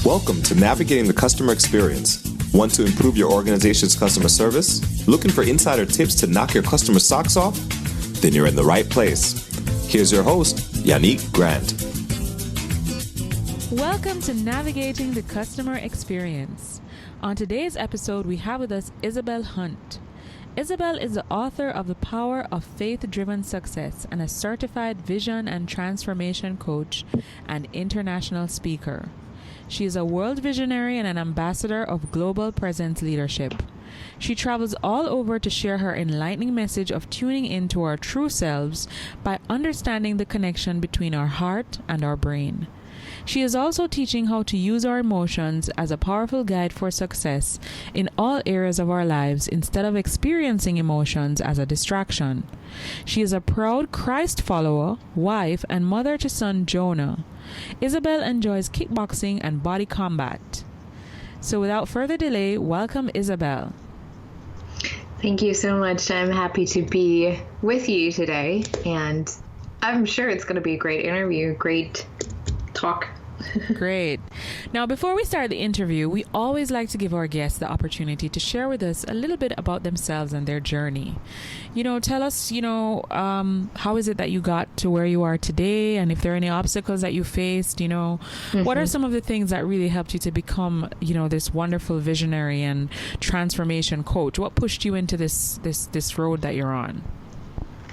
Welcome to Navigating the Customer Experience. Want to improve your organization's customer service? Looking for insider tips to knock your customer socks off? Then you're in the right place. Here's your host, Yannick Grant. Welcome to Navigating the Customer Experience. On today's episode, we have with us Isabel Hundt. Isabel is the author of The Power of Faith-Driven Success and a certified vision and transformation coach and international speaker. She is a world visionary and an ambassador of global presence leadership. She travels all over to share her enlightening message of tuning into our true selves by understanding the connection between our heart and our brain. She is also teaching how to use our emotions as a powerful guide for success in all areas of our lives instead of experiencing emotions as a distraction. She is a proud Christ follower, wife, and mother to son Jonah. Isabel enjoys kickboxing and body combat. So without further delay, welcome Isabel. Thank you so much. I'm happy to be with you today, and I'm sure it's going to be a great interview, great talk. Great. Now, before we start the interview, we always like to give our guests the opportunity to share with us a little bit about themselves and their journey. Tell us, how is it that you got to where you are today? And if there are any obstacles that you faced, what are some of the things that really helped you to become, this wonderful visionary and transformation coach? What pushed you into this road that you're on?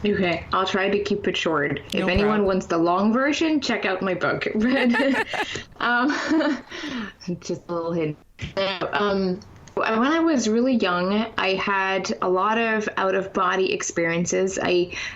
Okay, I'll try to keep it short. If anyone wants the long version, check out my book. But just a little hint. When I was really young, I had a lot of out-of-body experiences.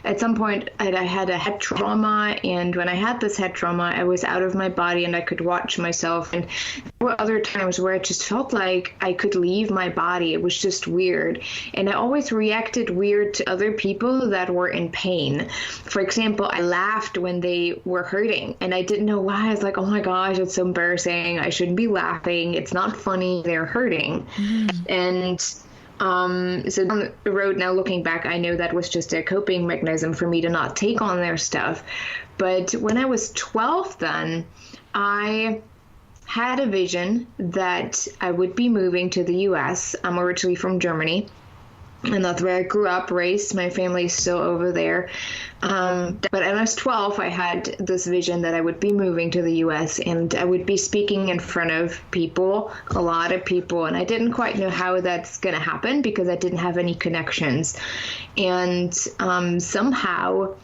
At some point, I had a head trauma, and when I had this head trauma, I was out of my body and I could watch myself. And there were other times where it just felt like I could leave my body. It was just weird. And I always reacted weird to other people that were in pain. For example, I laughed when they were hurting, and I didn't know why. I was like, oh my gosh, it's so embarrassing. I shouldn't be laughing. It's not funny. They're hurting. And so on the road now, looking back, I know that was just a coping mechanism for me to not take on their stuff. But when I was 12 then, I had a vision that I would be moving to the U.S. I'm originally from Germany, and that's where I grew up, raised. My family's still over there. But when I was 12, I had this vision that I would be moving to the U.S. and I would be speaking in front of people, a lot of people. And I didn't quite know how that's going to happen because I didn't have any connections. And somehow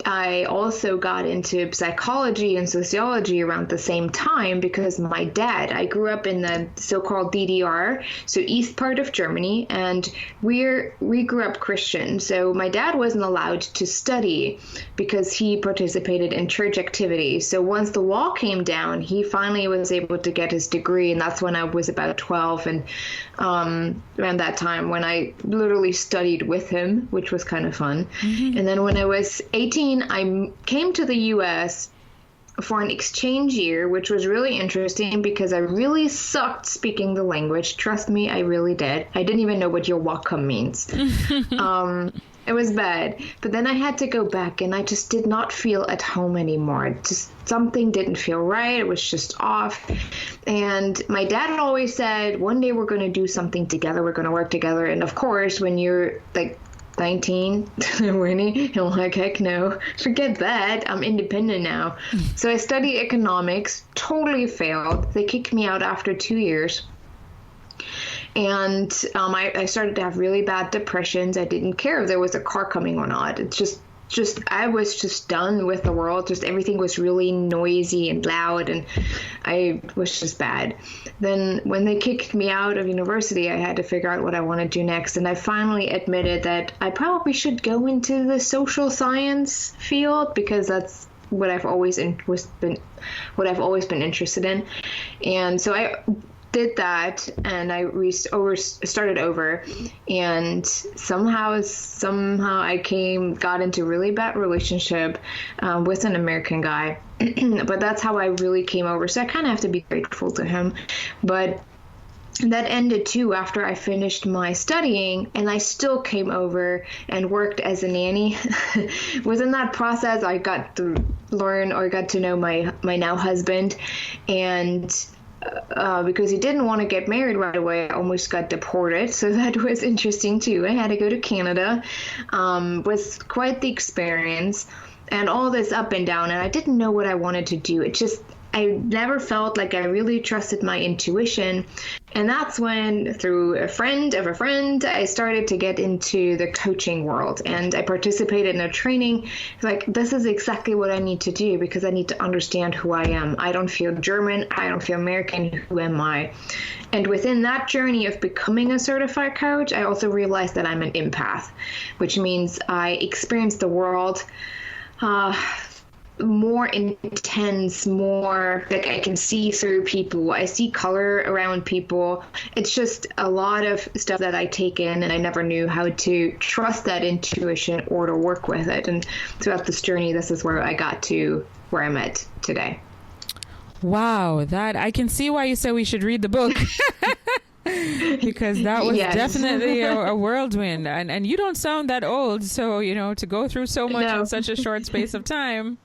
I also got into psychology and sociology around the same time because my dad, I grew up in the so-called DDR, so east part of Germany, and we grew up Christian. So my dad wasn't allowed to study because he participated in church activities. So once the wall came down, he finally was able to get his degree, and that's when I was about 12. And around that time when I literally studied with him, which was kind of fun. Mm-hmm. And then when I was 18, I came to the U.S. for an exchange year, which was really interesting because I really sucked speaking the language. Trust me, I really did. I didn't even know what "you're welcome" means. It was bad. But then I had to go back, and I just did not feel at home anymore. Just something didn't feel right. It was just off. And my dad always said, one day we're going to do something together. We're going to work together. And of course, when you're like 19, Winnie, I'm like, heck no, forget that. I'm independent now. So I studied economics, totally failed. They kicked me out after 2 years. And I started to have really bad depressions. I didn't care if there was a car coming or not. It's just I was just done with the world. Just everything was really noisy and loud, and I was just bad. Then when they kicked me out of university, I had to figure out what I want to do next. And I finally admitted that I probably should go into the social science field because that's what I've always been interested in. And so I did that, and I started over, and somehow I got into a really bad relationship with an American guy. But that's how I really came over. So I kind of have to be grateful to him. But that ended too after I finished my studying, and I still came over and worked as a nanny. Within that process, I got to know my now husband, and because he didn't want to get married right away, I almost got deported. So that was interesting too. I had to go to Canada. Was quite the experience, and all this up and down. And I didn't know what I wanted to do. I never felt like I really trusted my intuition. And that's when, through a friend of a friend, I started to get into the coaching world. And I participated in a training. Like, this is exactly what I need to do, because I need to understand who I am. I don't feel German. I don't feel American. Who am I? And within that journey of becoming a certified coach, I also realized that I'm an empath, which means I experience the world more intense, more like I can see through people. I see color around people. It's just a lot of stuff that I take in, and I never knew how to trust that intuition or to work with it. And throughout this journey, this is where I got to where I'm at today. Wow, that I can see why you said we should read the book. Because that was definitely a whirlwind, and you don't sound that old, so to go through so much in such a short space of time,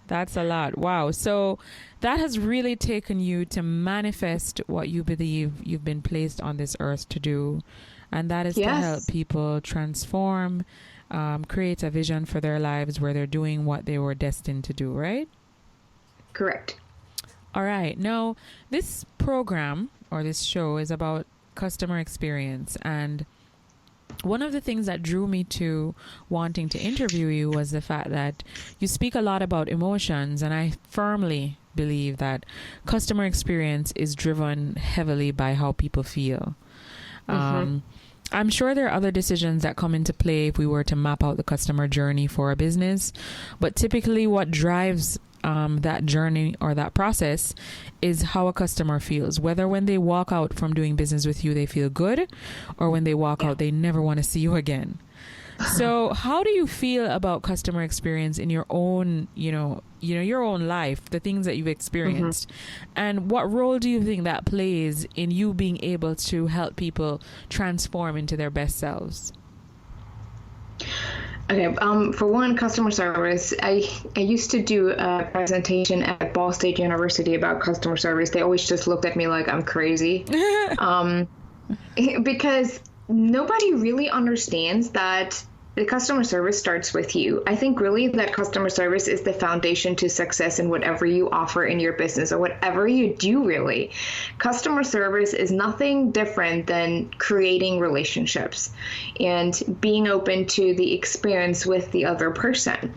that's a lot. Wow. So that has really taken you to manifest what you believe you've been placed on this earth to do, and that is to help people transform, create a vision for their lives where they're doing what they were destined to do, right? Correct. All right. Now, this program or this show is about customer experience. And one of the things that drew me to wanting to interview you was the fact that you speak a lot about emotions. And I firmly believe that customer experience is driven heavily by how people feel. I'm sure there are other decisions that come into play if we were to map out the customer journey for a business. But typically what drives that journey or that process is how a customer feels, whether when they walk out from doing business with you, they feel good, or when they walk out, they never want to see you again. So how do you feel about customer experience in your own, your own life, the things that you've experienced, and what role do you think that plays in you being able to help people transform into their best selves? Okay, for one, customer service, I used to do a presentation at Ball State University about customer service. They always just looked at me like I'm crazy, because nobody really understands that the customer service starts with you. I think really that customer service is the foundation to success in whatever you offer in your business or whatever you do, really. Customer service is nothing different than creating relationships and being open to the experience with the other person.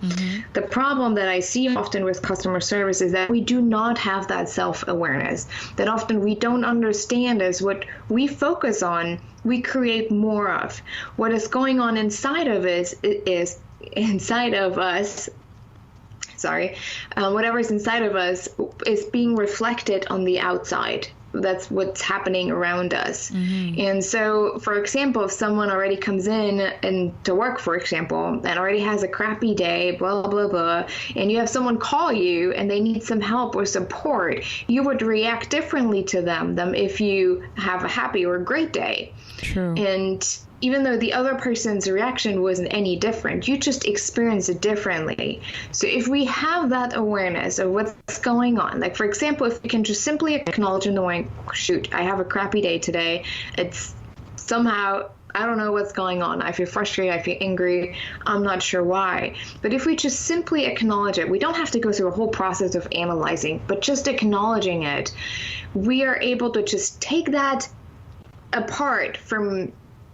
The problem that I see often with customer service is that we do not have that self-awareness, that often we don't understand as what we focus on we create more of. What is going on inside of us is inside of us. Whatever's inside of us is being reflected on the outside. That's what's happening around us. And so, for example, if someone already comes in and to work, for example, and already has a crappy day, blah, blah, blah, and you have someone call you and they need some help or support, you would react differently to them than if you have a happy or a great day. True. And even though the other person's reaction wasn't any different, you just experience it differently. So if we have that awareness of what's going on, like for example, if we can just simply acknowledge in the way, shoot, I have a crappy day today. It's somehow, I don't know what's going on. I feel frustrated. I feel angry. I'm not sure why. But if we just simply acknowledge it, we don't have to go through a whole process of analyzing, but just acknowledging it, we are able to just take that apart from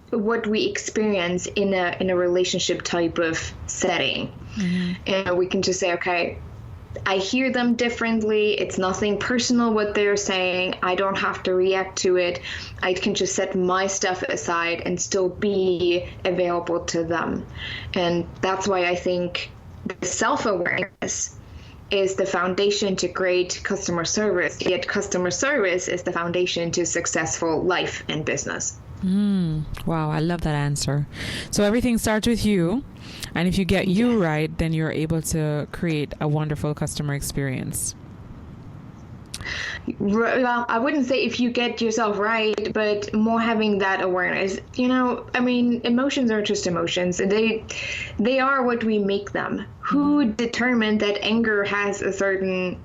what we experience in a relationship type of setting. And we can just say, okay, I hear them differently. It's nothing personal what they're saying. I don't have to react to it. I can just set my stuff aside and still be available to them. And that's why I think the self-awareness is the foundation to great customer service, yet customer service is the foundation to successful life and business. Wow, I love that answer. So everything starts with you, and if you get you right, then you're able to create a wonderful customer experience. Well, I wouldn't say if you get yourself right, but more having that awareness. I mean, emotions are just emotions, and they are what we make them. Who determined that anger has a certain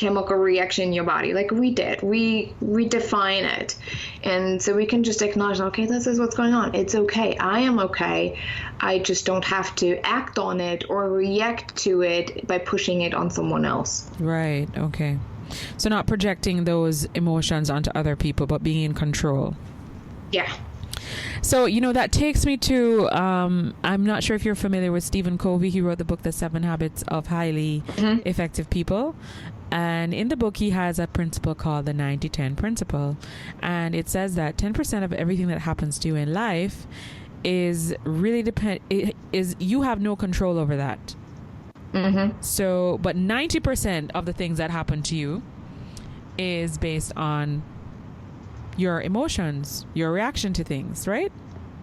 chemical reaction in your body. Like we did. We define it. And so we can just acknowledge, okay, this is what's going on. It's okay. I am okay. I just don't have to act on it or react to it by pushing it on someone else. Right. Okay. So not projecting those emotions onto other people, but being in control. Yeah. So, that takes me to, I'm not sure if you're familiar with Stephen Covey. He wrote the book, The 7 Habits of Highly Effective People. And in the book, he has a principle called the 90-10 principle. And it says that 10% of everything that happens to you in life is really you have no control over that. So, but 90% of the things that happen to you is based on your emotions, your reaction to things, right?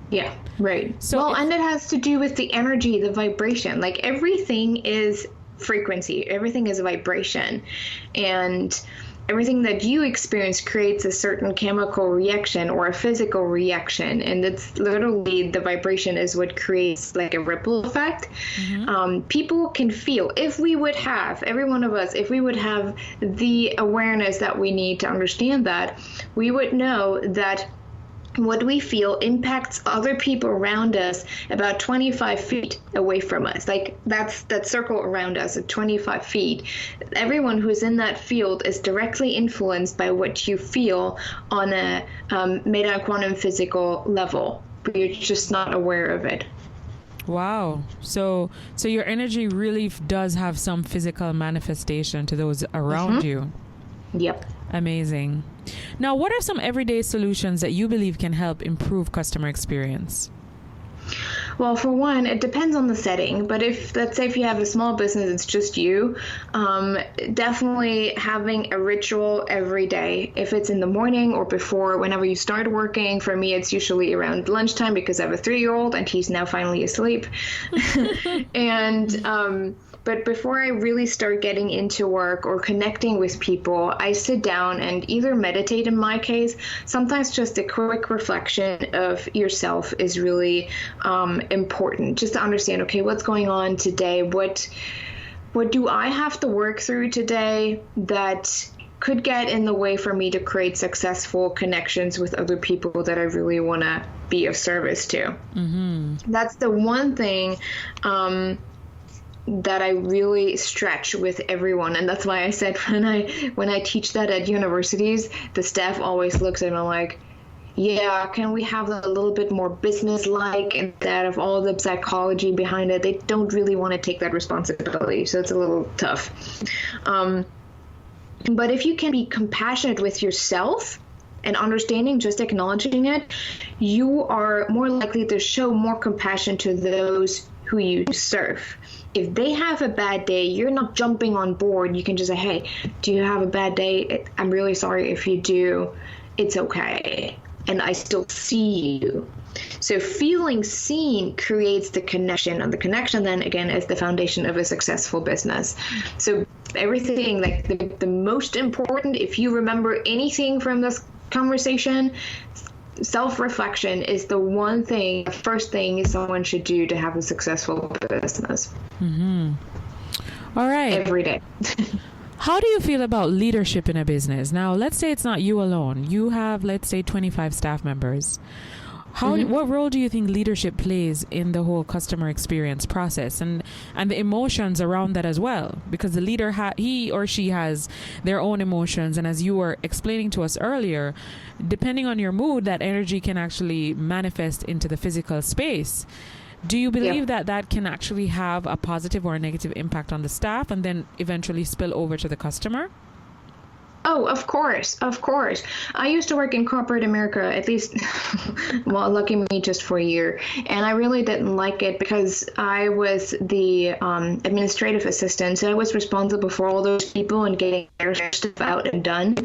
Yeah, right. So and it has to do with the energy, the vibration. Like everything is frequency, everything is vibration. And everything that you experience creates a certain chemical reaction or a physical reaction. And it's literally the vibration is what creates like a ripple effect. People can feel, every one of us, if we would have the awareness that we need to understand that, we would know that what we feel impacts other people around us about 25 feet away from us. Like that's that circle around us at 25 feet. Everyone who's in that field is directly influenced by what you feel on a meta quantum physical level, but you're just not aware of it. Wow. So your energy really does have some physical manifestation to those around you. Yep. Amazing. Now, what are some everyday solutions that you believe can help improve customer experience? Well, for one, it depends on the setting. But let's say if you have a small business, it's just you, definitely having a ritual every day. If it's in the morning or before, whenever you start working, for me, it's usually around lunchtime because I have a 3-year-old and he's now finally asleep. But before I really start getting into work or connecting with people, I sit down and either meditate in my case. Sometimes just a quick reflection of yourself is really important, just to understand, okay, what's going on today? What do I have to work through today that could get in the way for me to create successful connections with other people that I really want to be of service to? That's the one thing that I really stretch with everyone. And that's why I said when I teach that at universities, the staff always looks at me like, yeah, can we have a little bit more business-like instead of all the psychology behind it? They don't really want to take that responsibility, so it's a little tough. But if you can be compassionate with yourself and understanding, just acknowledging it, you are more likely to show more compassion to those who you serve. If they have a bad day, you're not jumping on board. You can just say, hey, do you have a bad day? I'm really sorry if you do. It's okay. And I still see you. So feeling seen creates the connection, and the connection then again is the foundation of a successful business. So everything, like the most important, if you remember anything from this conversation, self-reflection is the first thing someone should do to have a successful business. All right. Every day. How do you feel about leadership in a business? Now, let's say it's not you alone. You have, let's say, 25 staff members. What role do you think leadership plays in the whole customer experience process and the emotions around that as well? Because the leader, he or she has their own emotions. And as you were explaining to us earlier, depending on your mood, that energy can actually manifest into the physical space. Do you believe that can actually have a positive or a negative impact on the staff and then eventually spill over to the customer? Oh, of course. I used to work in corporate America, at least, well, lucky me, just for a year. And I really didn't like it because I was the administrative assistant. So I was responsible for all those people and getting their stuff out and done.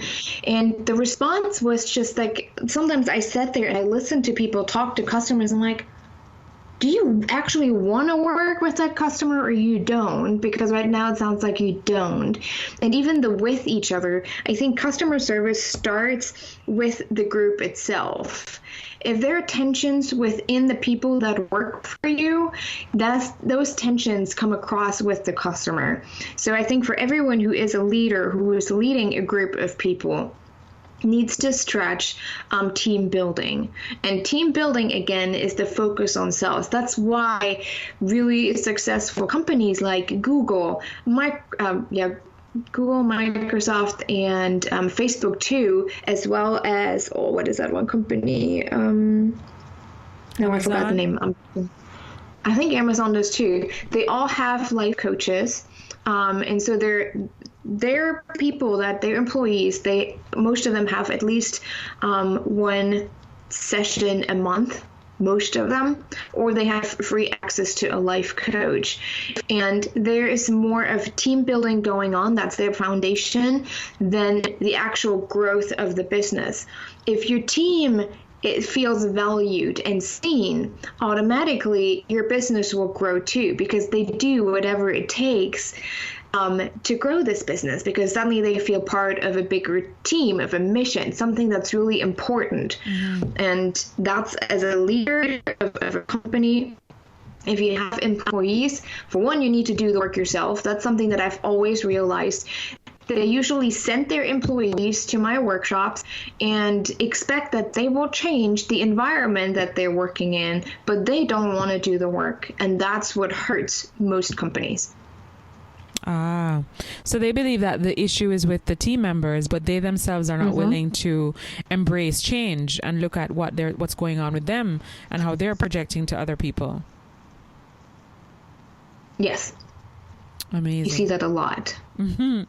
And the response was just like, sometimes I sat there and I listened to people talk to customers. I'm like, do you actually want to work with that customer or you don't? Because right now it sounds like you don't. And even the with each other, I think customer service starts with the group itself. If there are tensions within the people that work for you, those tensions come across with the customer. So I think for everyone who is a leader, who is leading a group of people, needs to stretch team building. And team building, again, is the focus on selves. That's why really successful companies like Google, Microsoft, and Facebook too, as well as, what is that one company? I forgot the name. I think Amazon does too. They all have life coaches. And so they're people that their employees, most of them have at least one session a month, most of them, or they have free access to a life coach. And there is more of team building going on. That's their foundation than the actual growth of the business. If your team feels valued and seen, automatically your business will grow too, because they do whatever it takes to grow this business, because suddenly they feel part of a bigger team, of a mission, something that's really important. Mm-hmm. And that's, as a leader of a company, if you have employees, for one, you need to do the work yourself. That's something that I've always realized. They usually send their employees to my workshops and expect that they will change the environment that they're working in, but they don't want to do the work. And that's what hurts most companies. So they believe that the issue is with the team members, but they themselves are not mm-hmm. willing to embrace change and look at what's going on with them and how they're projecting to other people. Yes. Amazing. You see that a lot. Mm-hmm.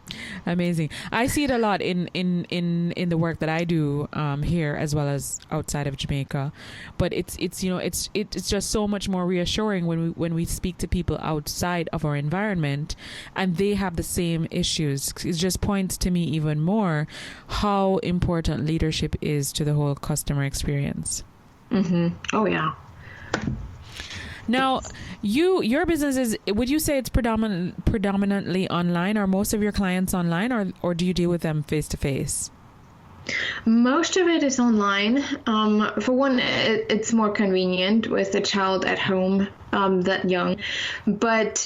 Amazing. I see it a lot in the work that I do here as well as outside of Jamaica. But it's just so much more reassuring when we speak to people outside of our environment and they have the same issues. It just points to me even more how important leadership is to the whole customer experience. Mm-hmm. Oh yeah. Now, your business is, would you say it's predominantly online? Are most of your clients online, or do you deal with them face to face? Most of it is online. For one, it's more convenient with a child at home that young, but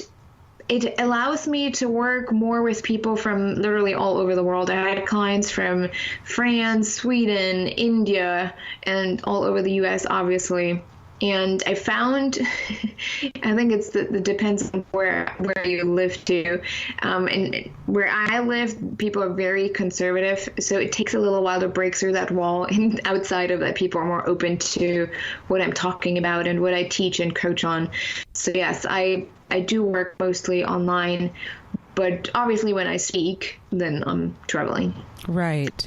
it allows me to work more with people from literally all over the world. I had clients from France, Sweden, India, and all over the US, obviously. And I found, I think it depends on where you live too. And where I live, people are very conservative. So it takes a little while to break through that wall. And outside of that, people are more open to what I'm talking about and what I teach and coach on. So yes, I do work mostly online. But obviously when I speak, then I'm traveling. Right.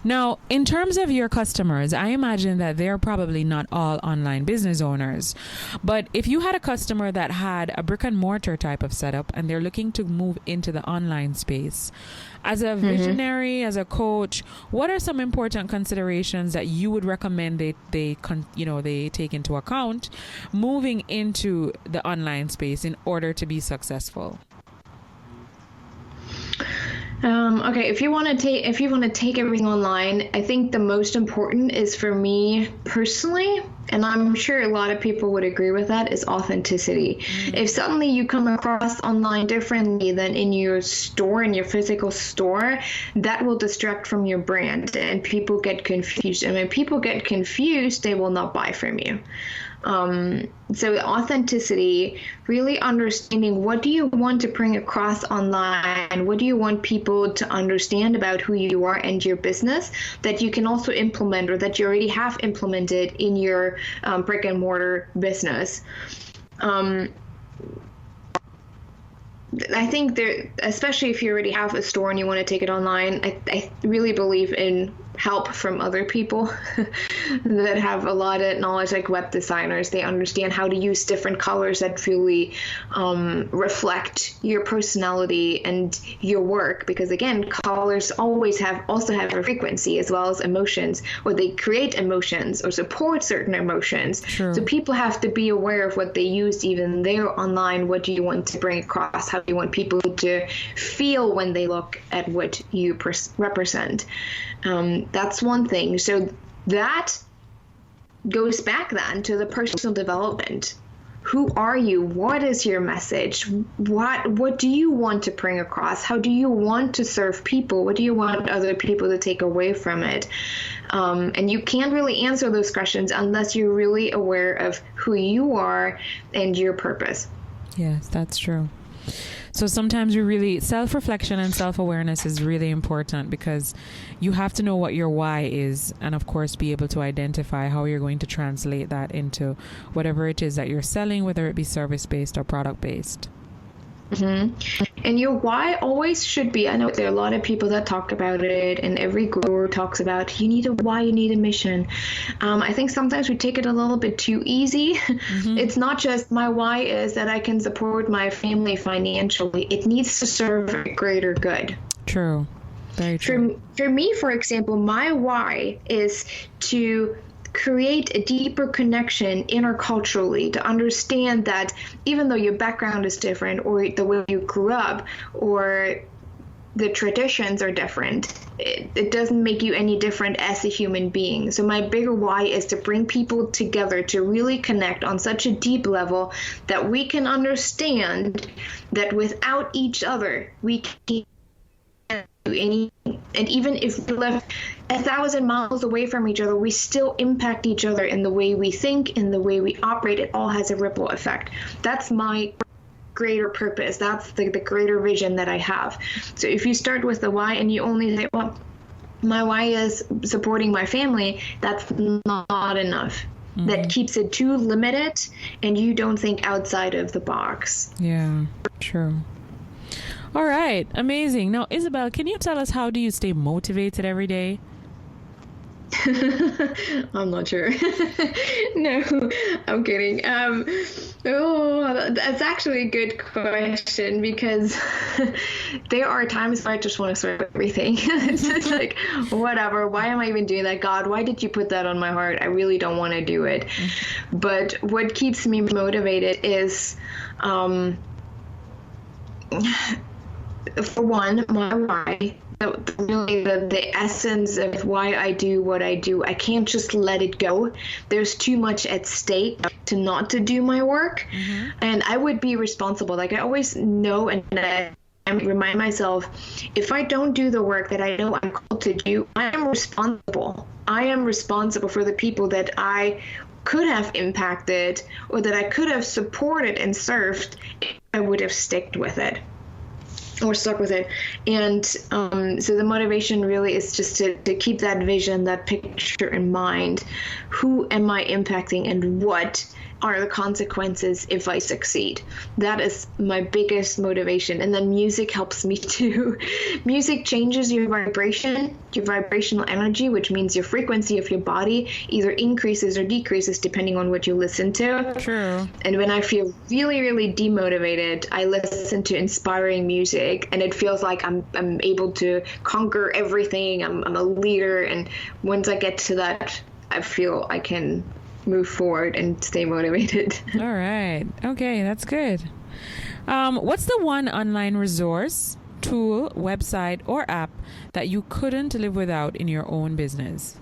Now, in terms of your customers, I imagine that they're probably not all online business owners. But if you had a customer that had a brick and mortar type of setup and they're looking to move into the online space, as a visionary, mm-hmm. as a coach, what are some important considerations that you would recommend they take into account moving into the online space in order to be successful? Okay, if you want to take everything online, I think the most important is, for me personally, and I'm sure a lot of people would agree with that, is authenticity. Mm-hmm. If suddenly you come across online differently than in your store, in your physical store, that will distract from your brand and people get confused. And when people get confused, they will not buy from you. So authenticity, really understanding what do you want to bring across online, what do you want people to understand about who you are and your business that you can also implement or that you already have implemented in your brick and mortar business. I think especially if you already have a store and you want to take it online, I really believe in help from other people that have a lot of knowledge, like web designers. They understand how to use different colors that really reflect your personality and your work, because again, colors also have a frequency as well as emotions, or they create emotions or support certain emotions. True. So people have to be aware of what they use even there online. What do you want to bring across? How do you want people to feel when they look at what you represent? That's one thing. So that goes back then to the personal development. Who are you? What is your message? What do you want to bring across? How do you want to serve people? What do you want other people to take away from it? And you can't really answer those questions unless you're really aware of who you are and your purpose. Yes, that's true. So sometimes self-reflection and self-awareness is really important, because you have to know what your why is, and of course be able to identify how you're going to translate that into whatever it is that you're selling, whether it be service-based or product-based. Mm-hmm. And your why always should be, I know there are a lot of people that talk about it, and every guru talks about you need a why, you need a mission. I think sometimes we take it a little bit too easy. Mm-hmm. It's not just my why is that I can support my family financially. It needs to serve a greater good. True. Very true. For me, for example, my why is to create a deeper connection interculturally, to understand that even though your background is different, or the way you grew up, or the traditions are different, it doesn't make you any different as a human being. So my bigger why is to bring people together, to really connect on such a deep level that we can understand that without each other, we can't do anything. And even if we live 1,000 miles away from each other, we still impact each other in the way we think, in the way we operate. It all has a ripple effect. That's my greater purpose. That's the greater vision that I have. So if you start with the why and you only say, well, my why is supporting my family, that's not enough. Mm-hmm. That keeps it too limited, and you don't think outside of the box. Yeah, true. All right, amazing. Now, Isabel, can you tell us, how do you stay motivated every day? I'm not sure. No, I'm kidding. That's actually a good question, because there are times where I just want to throw everything. It's just like, whatever. Why am I even doing that? God, why did you put that on my heart? I really don't want to do it. Mm-hmm. But what keeps me motivated is, for one, my why. Really the essence of why I do what I do. I can't just let it go. There's too much at stake to not to do my work. Mm-hmm. And I would be responsible. Like, I always know, and I remind myself, if I don't do the work that I know I'm called to do, I am responsible. I am responsible for the people that I could have impacted, or that I could have supported and served if I would have stuck with it. And so the motivation really is just to keep that vision, that picture in mind. Who am I impacting, and what are the consequences if I succeed? That is my biggest motivation. And then music helps me too. Music changes your vibration, your vibrational energy, which means your frequency of your body either increases or decreases depending on what you listen to. True. And when I feel really, really demotivated, I listen to inspiring music, and it feels like I'm able to conquer everything. I'm a leader. And once I get to that, I feel I can move forward and stay motivated. All right. Okay, that's good. What's the one online resource, tool, website, or app that you couldn't live without in your own business?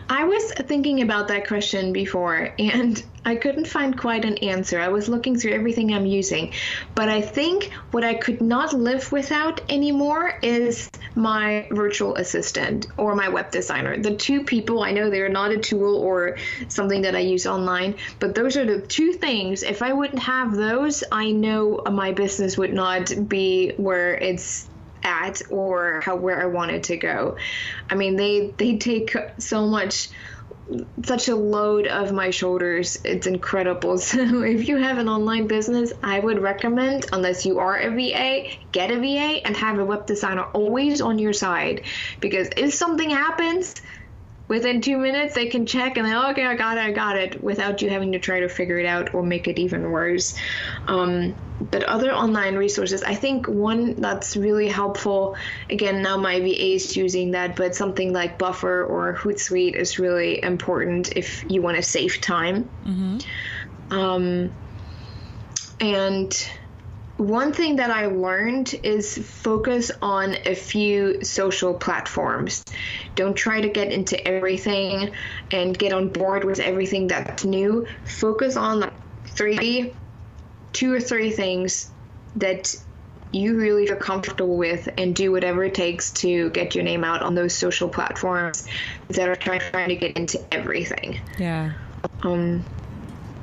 I was thinking about that question before, and I couldn't find quite an answer. I was looking through everything I'm using, but I think what I could not live without anymore is my virtual assistant or my web designer. The two people, I know they're not a tool or something that I use online, but those are the two things. If I wouldn't have those, I know my business would not be where it's at, or where I want it to go. I mean, they take so much such a load of my shoulders. It's incredible. So if you have an online business, I would recommend, unless you are a VA, get a VA and have a web designer always on your side, because if something happens, within 2 minutes, they can check and then, okay, I got it, without you having to try to figure it out or make it even worse. But other online resources, I think one that's really helpful, again, now my VA is using that, but something like Buffer or Hootsuite is really important if you want to save time. And one thing that I learned is focus on a few social platforms. Don't try to get into everything and get on board with everything that's new. Focus on like 2 or 3 things that you really feel comfortable with, and do whatever it takes to get your name out on those social platforms that are trying to get into everything. Yeah.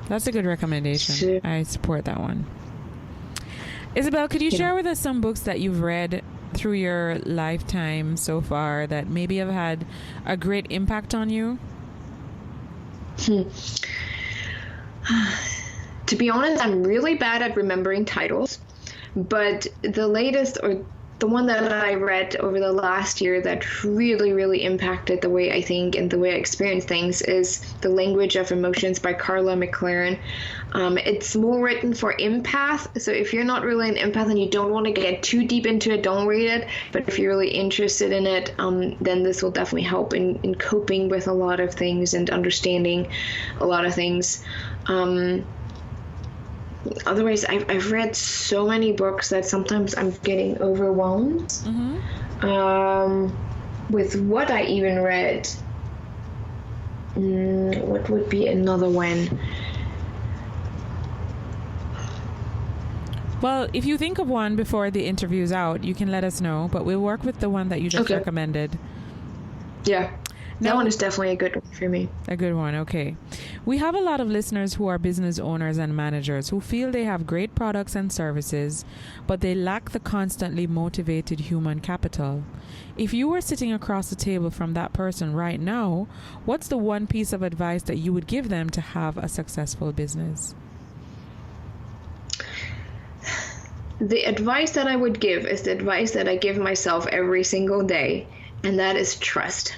That's a good recommendation. I support that one. Isabel, could you share with us some books that you've read through your lifetime so far that maybe have had a great impact on you? To be honest, I'm really bad at remembering titles, but the latest, or the one that I read over the last year that really, really impacted the way I think and the way I experience things, is The Language of Emotions by Carla McLaren. It's more written for empath, so if you're not really an empath and you don't want to get too deep into it, don't read it. But if you're really interested in it, then this will definitely help in coping with a lot of things and understanding a lot of things. Otherwise, I've read so many books that sometimes I'm getting overwhelmed with what I even read. What would be another one? Well, if you think of one before the interview's out, you can let us know, but we'll work with the one that you just recommended. Yeah. That one is definitely a good one for me. A good one, okay. We have a lot of listeners who are business owners and managers who feel they have great products and services, but they lack the constantly motivated human capital. If you were sitting across the table from that person right now, what's the one piece of advice that you would give them to have a successful business? The advice that I would give is the advice that I give myself every single day, and that is trust.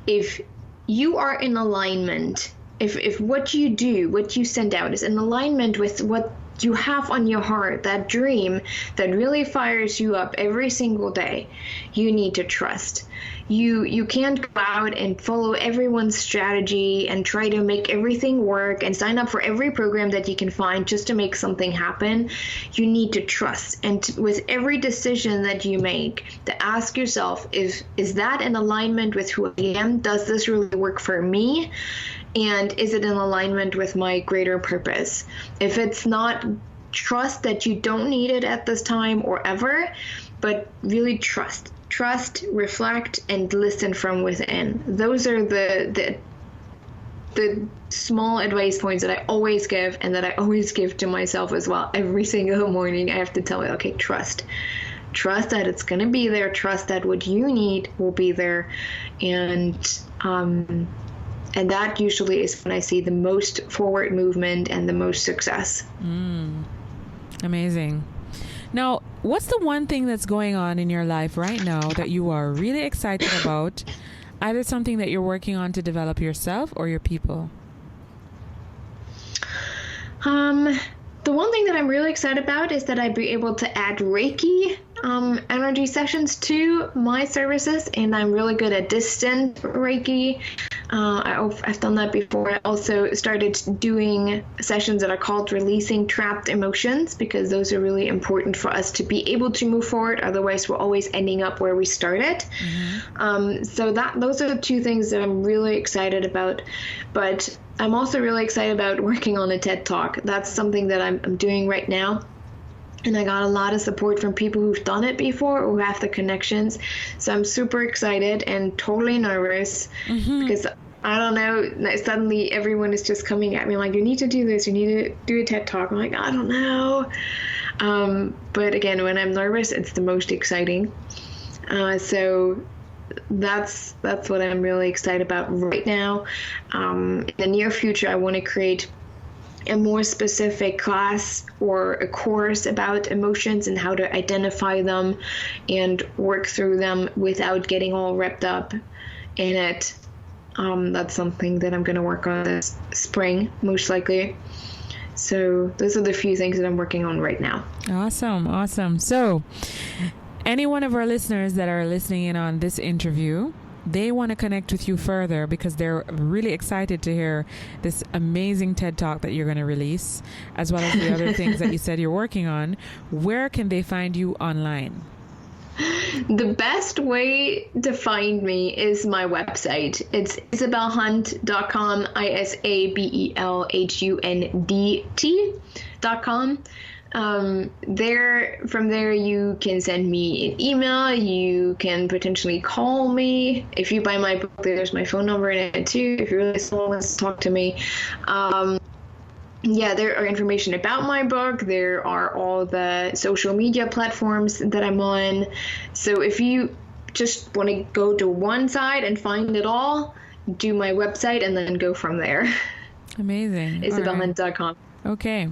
If you are in alignment, if what you do, what you send out is in alignment with what you have on your heart, that dream that really fires you up every single day, you need to trust. You can't go out and follow everyone's strategy and try to make everything work and sign up for every program that you can find just to make something happen. You need to trust. And with every decision that you make, to ask yourself, is that in alignment with who I am? Does this really work for me? And is it in alignment with my greater purpose? If it's not, trust that you don't need it at this time or ever, but really trust. Trust, reflect, and listen from within. Those are the small advice points that I always give, and that I always give to myself as well. Every single morning I have to tell me, okay, trust that it's going to be there. Trust that what you need will be there. And that usually is when I see the most forward movement and the most success. Amazing. Now, what's the one thing that's going on in your life right now that you are really excited about? Either something that you're working on to develop yourself or your people? The one thing that I'm really excited about is that I'd be able to add Reiki energy sessions to my services, and I'm really good at distant Reiki. I've done that before. I also started doing sessions that are called releasing trapped emotions, because those are really important for us to be able to move forward. Otherwise, we're always ending up where we started. So those are the two things that I'm really excited about. But I'm also really excited about working on a TED Talk. That's something that I'm doing right now. And I got a lot of support from people who've done it before, who have the connections. So I'm super excited and totally nervous because I don't know, suddenly everyone is just coming at me like, you need to do this, you need to do a TED Talk. I'm like, I don't know. But again, when I'm nervous, it's the most exciting. So that's what I'm really excited about right now. In the near future, I want to create a more specific class or a course about emotions and how to identify them and work through them without getting all wrapped up in it. That's something that I'm going to work on this spring, most likely. So those are the few things that I'm working on right now. Awesome. So any one of our listeners that are listening in on this interview, they want to connect with you further because they're really excited to hear this amazing TED Talk that you're going to release, as well as the other things that you said you're working on. Where can they find you online? The best way to find me is my website. It's isabelhundt.com, ISABELHUNDT.com. From there you can send me an email. You can potentially call me. If you buy my book, there's my phone number in it too, if you really want to talk to me. There are information about my book. There are all the social media platforms that I'm on. So if you just want to go to one side and find it all, do my website and then go from there. Amazing. IsabelHundt.com. Okay.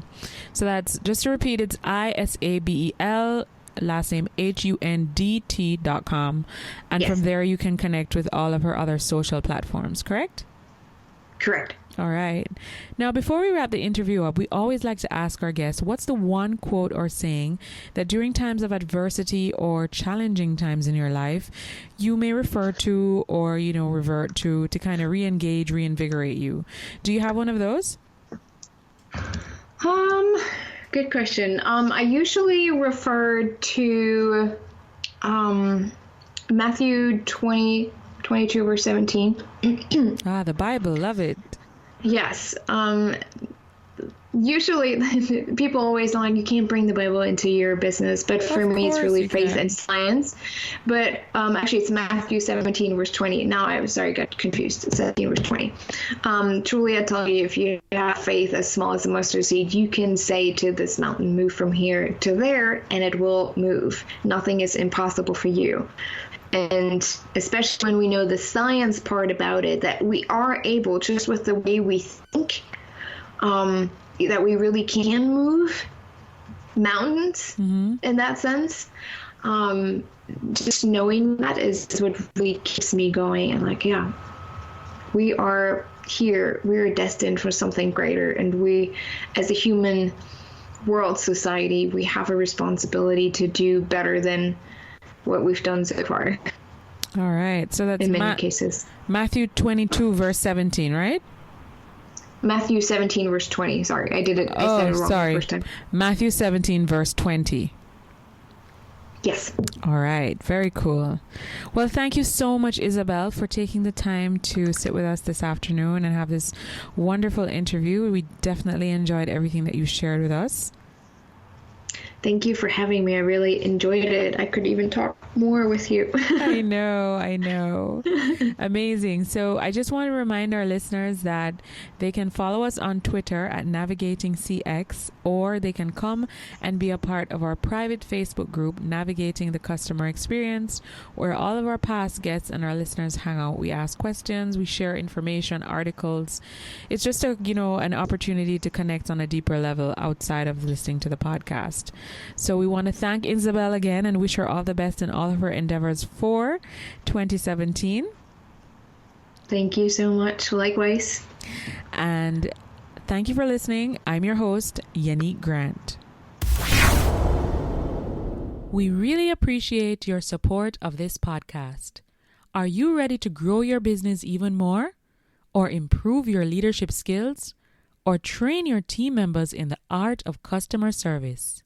So that's, just to repeat, it's ISABEL, last name HUNDT.com. And yes. From there you can connect with all of her other social platforms, correct? Correct. All right. Now, before we wrap the interview up, we always like to ask our guests, what's the one quote or saying that during times of adversity or challenging times in your life, you may refer to or, revert to kind of re-engage, reinvigorate you? Do you have one of those? Good question. I usually refer to Matthew 22, verse 17. The Bible. Love it. Yes. Usually people always like, you can't bring the Bible into your business, but for me it's really faith and science. But actually it's Matthew 17 verse 20. Now I got confused. 17 verse 20. Truly I tell you, if you have faith as small as a mustard seed, you can say to this mountain, move from here to there, and it will move. Nothing is impossible for you. And especially when we know the science part about it, that we are able, just with the way we think, that we really can move mountains in that sense. Just knowing that is what really keeps me going. And like, yeah, we are here. We are destined for something greater. And we, as a human world society, we have a responsibility to do better than what we've done so far. All right. So that's in many cases. Matthew 22, verse 17, right? Matthew 17, verse 20. Sorry, I said it wrong the first time. Matthew 17, verse 20. Yes. All right. Very cool. Well, thank you so much, Isabel, for taking the time to sit with us this afternoon and have this wonderful interview. We definitely enjoyed everything that you shared with us. Thank you for having me. I really enjoyed it. I could even talk more with you. I know. Amazing. So I just want to remind our listeners that they can follow us on Twitter at NavigatingCX, or they can come and be a part of our private Facebook group, Navigating the Customer Experience, where all of our past guests and our listeners hang out. We ask questions, we share information, articles. It's just an opportunity to connect on a deeper level outside of listening to the podcast. So we want to thank Isabel again and wish her all the best in all of her endeavors for 2017. Thank you so much. Likewise. And thank you for listening. I'm your host, Yannick Grant. We really appreciate your support of this podcast. Are you ready to grow your business even more? Or improve your leadership skills? Or train your team members in the art of customer service?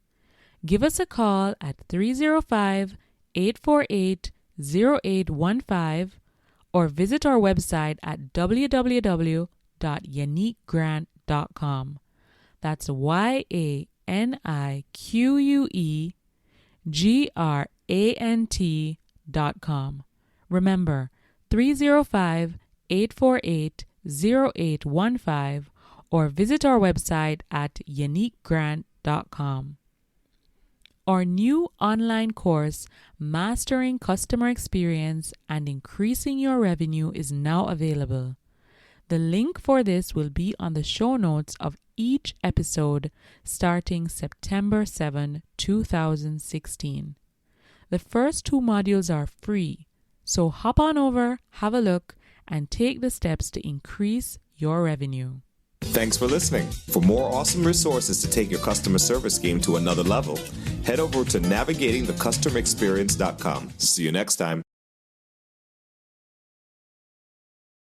Give us a call at 305-848-0815 or visit our website at www.yannickgrant.com. That's YANNIQUEGRANT.com. Remember, 305-848-0815 or visit our website at yannickgrant.com. Our new online course, Mastering Customer Experience and Increasing Your Revenue, is now available. The link for this will be on the show notes of each episode starting September 7, 2016. The first 2 modules are free, so hop on over, have a look, and take the steps to increase your revenue. Thanks for listening. For more awesome resources to take your customer service game to another level, head over to navigatingthecustomerexperience.com. See you next time.